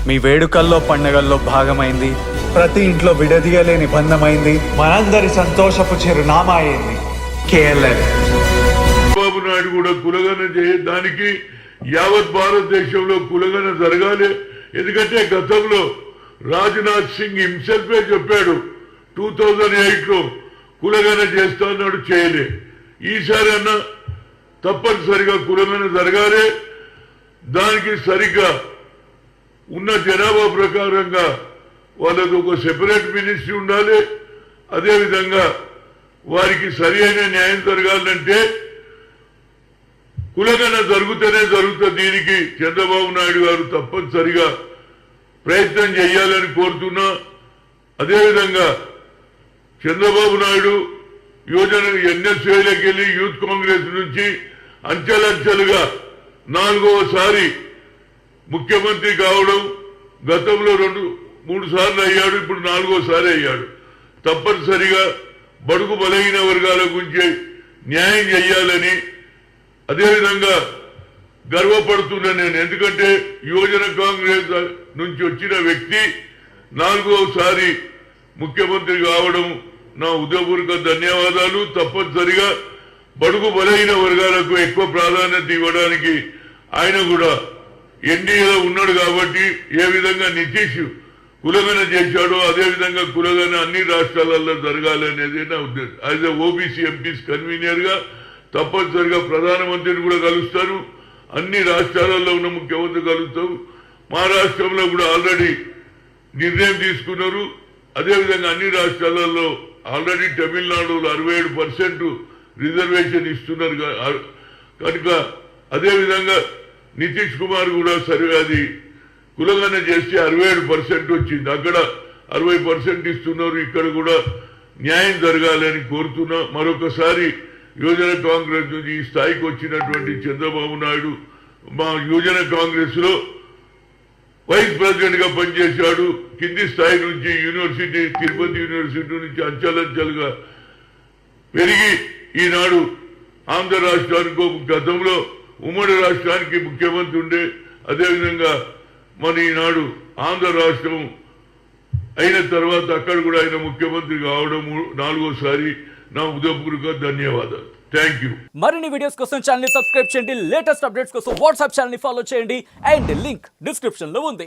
మీ వేడుకల్లో పండగల్లో భాగమైంది, ప్రతి ఇంట్లో విడదీయలేని బంధమైంది, మనందరి సంతోషపు చిరునామా అయింది కేఎల్ఎన్. బాబు నాయుడు కూడా కులగన చేయడానికి యావత్ భారతదేశంలో కులగన జరగాలి. ఎందుకంటే గతంలో రాజ్నాథ్ సింగ్ హింసెల్ఫే చెప్పాడు 2008లో కులగన చేస్తా అన్నాడు, చేయలే. ఈసారి అన్న తప్పనిసరిగా కులగన జరగాలి. దానికి సరిగ్గా ఉన్న జనాభా ప్రకారంగా వాళ్ళకు ఒక సెపరేట్ మినిస్ట్రీ ఉండాలి. అదేవిధంగా వారికి సరి అయిన న్యాయం జరగాలంటే కులగన జరుగుతూనే జరుగుతుంది. దీనికి చంద్రబాబు నాయుడు గారు తప్పనిసరిగా ప్రయత్నం చేయాలని కోరుతున్నా. అదేవిధంగా చంద్రబాబు నాయుడు యువజన ఎన్ఎస్ఏలోకి వెళ్ళి యూత్ కాంగ్రెస్ నుంచి అంచెలంచెలుగా 4వసారి ముఖ్యమంత్రి కావడం, గతంలో 2-3 సార్లు అయ్యాడు, ఇప్పుడు 4వసారి అయ్యాడు. తప్పనిసరిగా బడుగు బలహీన వర్గాల గురించి న్యాయం చేయాలని అదేవిధంగా గర్వపడుతున్నా నేను. ఎందుకంటే యువజన కాంగ్రెస్ నుంచి వచ్చిన వ్యక్తి 4వసారి ముఖ్యమంత్రి కావడం నా ఉదయపూర్వక ధన్యవాదాలు. తప్పనిసరిగా బడుగు బలహీన వర్గాలకు ఎక్కువ ప్రాధాన్యత ఇవ్వడానికి ఆయన కూడా ఎన్డీఏలో ఉన్నాడు కాబట్టి ఏ విధంగా నితీష్ కులగన చేశాడో అదేవిధంగా కులగన అన్ని రాష్ట్రాలలో జరగాలి అనేది నా ఉద్దేశం. As a OBC MPs convener గా తప్పనిసరిగా ప్రధానమంత్రిని కూడా కలుస్తారు, అన్ని రాష్ట్రాలలో ఉన్న ముఖ్యమంత్రి కలుస్తారు. మహారాష్ట్రంలో కూడా ఆల్రెడీ నిర్ణయం తీసుకున్నారు. అదేవిధంగా అన్ని రాష్ట్రాలలో ఆల్రెడీ తమిళనాడులో 67% రిజర్వేషన్ ఇస్తున్నారు కనుక అదేవిధంగా నితీష్ కుమార్ కూడా సరే అది కులగన చేస్తే 67% వచ్చింది. అక్కడ 60% ఇస్తున్నారు. ఇక్కడ కూడా న్యాయం జరగాలని కోరుతున్నా. మరొకసారి యువజన కాంగ్రెస్ నుంచి ఈ స్థాయికి వచ్చినటువంటి చంద్రబాబు నాయుడు మా యువజన కాంగ్రెస్ లో వైస్ ప్రెసిడెంట్ గా పనిచేశాడు. కింది స్థాయి నుంచి యూనివర్సిటీ తిరుపతి యూనివర్సిటీ నుంచి అంచెలంచెలుగా పెరిగి ఈనాడు ఆంధ్ర రాష్ట్రానికి గతంలో ఉమ్మడి రాష్ట్రానికి ముఖ్యమంత్రి ఉండే, అదేవిధంగా మన ఈనాడు ఆంధ్ర రాష్ట్రం అయిన తర్వాత అక్కడ కూడా ఆయన ముఖ్యమంత్రి కావడం 4వసారి నా ఉదయపూర్వక ధన్యవాదాలు. Thank you. మరిన్ని వీడియోస్ కోసం ఛానల్ ని సబ్స్క్రైబ్ చేయండి, లేటెస్ట్ అప్డేట్స్ కోసం వాట్సాప్ ఛానల్ ని ఫాలో చేయండి అండ్ లింక్ డిస్క్రిప్షన్ లో ఉంది.